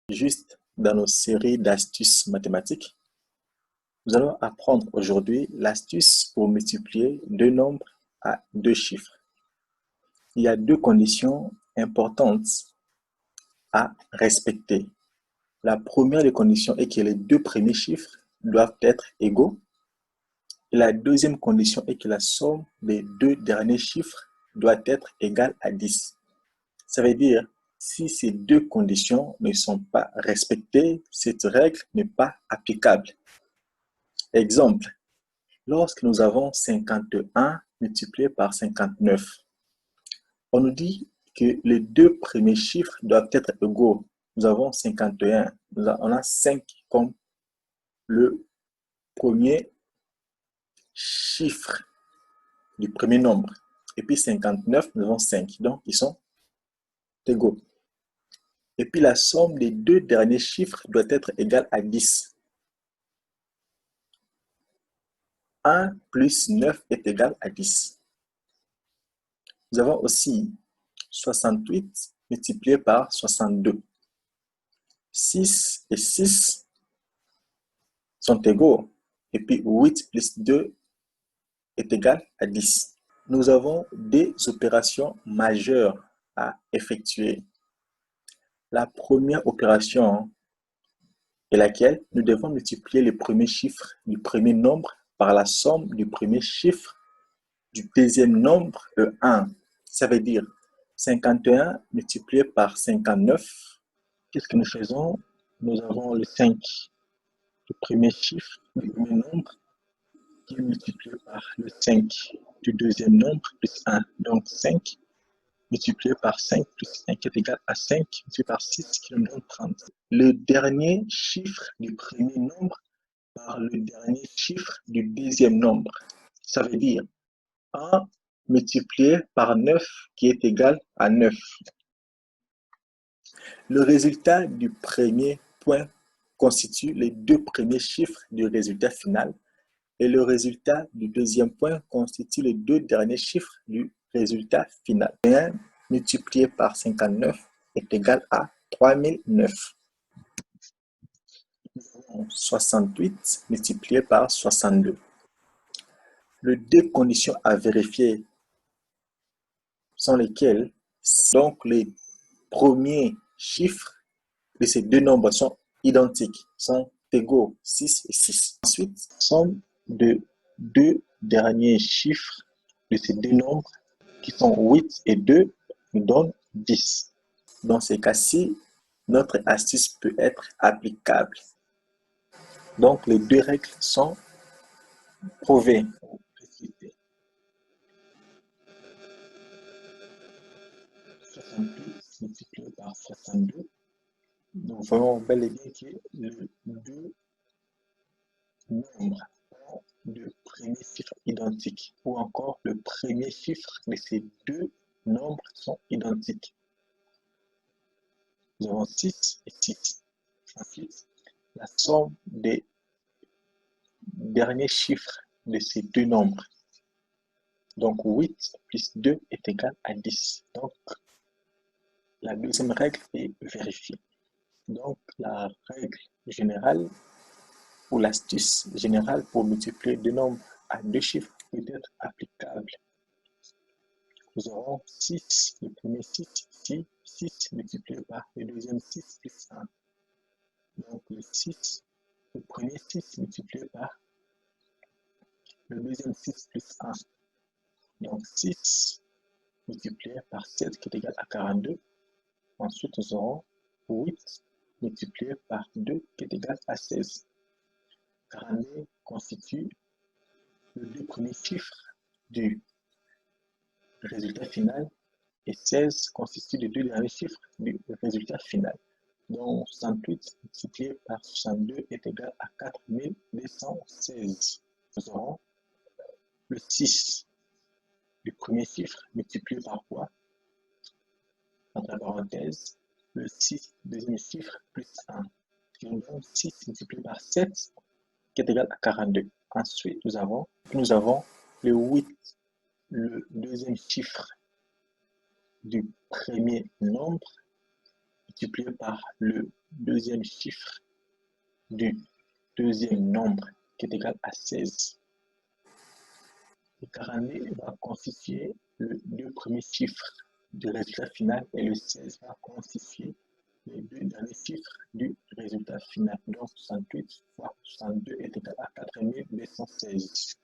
Juste dans nos séries d'astuces mathématiques, nous allons apprendre aujourd'hui l'astuce pour multiplier deux nombres à deux chiffres. Il y a deux conditions importantes à respecter. La première des conditions est que les deux premiers chiffres doivent être égaux. Et la deuxième condition est que la somme des deux derniers chiffres doit être égale à 10. Ça veut dire, si ces deux conditions ne sont pas respectées, cette règle n'est pas applicable. Exemple, lorsque nous avons 51 multiplié par 59, on nous dit que les deux premiers chiffres doivent être égaux. Nous avons 51, on a 5 comme le premier chiffre du premier nombre. Et puis 59, nous avons 5, donc ils sont égaux. Et puis la somme des deux derniers chiffres doit être égale à 10. 1 plus 9 est égal à 10. Nous avons aussi 68 multiplié par 62. 6 et 6 sont égaux. Et puis 8 plus 2 est égal à 10. Nous avons des opérations majeures à effectuer. La première opération est laquelle? Nous devons multiplier les premiers chiffres du premier nombre par la somme du premier chiffre du deuxième nombre, le 1. Ça veut dire 51 multiplié par 59. Qu'est-ce que nous faisons? Nous avons le 5, le premier chiffre du premier nombre, qui est multiplié par le 5 du deuxième nombre, plus 1. Donc 5 multiplié par 5 plus 1 qui est égal à 5 multiplié par 6 qui nous donne 30. Le dernier chiffre du premier nombre par le dernier chiffre du deuxième nombre. Ça veut dire 1 multiplié par 9 qui est égal à 9. Le résultat du premier point constitue les deux premiers chiffres du résultat final et le résultat du deuxième point constitue les deux derniers chiffres du résultat final. 1 multiplié par 59 est égal à 3009. Nous avons 68 multiplié par 62. Les deux conditions à vérifier sont lesquelles? Donc, les premiers chiffres de ces deux nombres sont identiques, sont égaux, 6 et 6. Ensuite, somme de deux derniers chiffres de ces deux nombres qui sont 8 et 2 nous donne 10. Dans ces cas-ci, notre astuce peut être applicable. Donc, les deux règles sont prouvées. 68 multiplié par 62. Nous voyons bel et bien que les deux nombres ont de premiers chiffres identiques, ou encore le premier chiffre de ces deux nombres sont identiques. Nous avons 6 et 6. Ensuite, la somme des derniers chiffres de ces deux nombres. Donc 8 plus 2 est égal à 10. Donc la deuxième règle est vérifiée. Donc la règle générale ou l'astuce générale pour multiplier deux nombres à deux chiffres peut être applicable. Nous aurons 6, le premier 6 ici, 6 multiplié par le deuxième 6 plus 1. Donc le 6, le premier 6 multiplié par le deuxième 6 plus 1. Donc 6 multiplié par 7 qui est égal à 42. Ensuite, nous aurons 8 multiplié par 2 qui est égal à 16. 42 constitue le deux premiers chiffres du résultat final et 16 constitue les deux derniers chiffres du résultat final. Donc 68 multiplié par 62 est égal à 4216. Nous aurons le 6 du premier chiffre multiplié par quoi? Entre parenthèses, le 6 du deuxième chiffre plus 1, qui nous donne 6 multiplié par 7, qui est égal à 42. Ensuite, nous avons le 8, le deuxième chiffre du premier nombre, multiplié par le deuxième chiffre du deuxième nombre qui est égal à 16. Le 42 va constituer le deux premiers chiffres du résultat final et le 16 va constituer les deux derniers chiffres du résultat final. Donc 68 fois 62 est égal à 4216.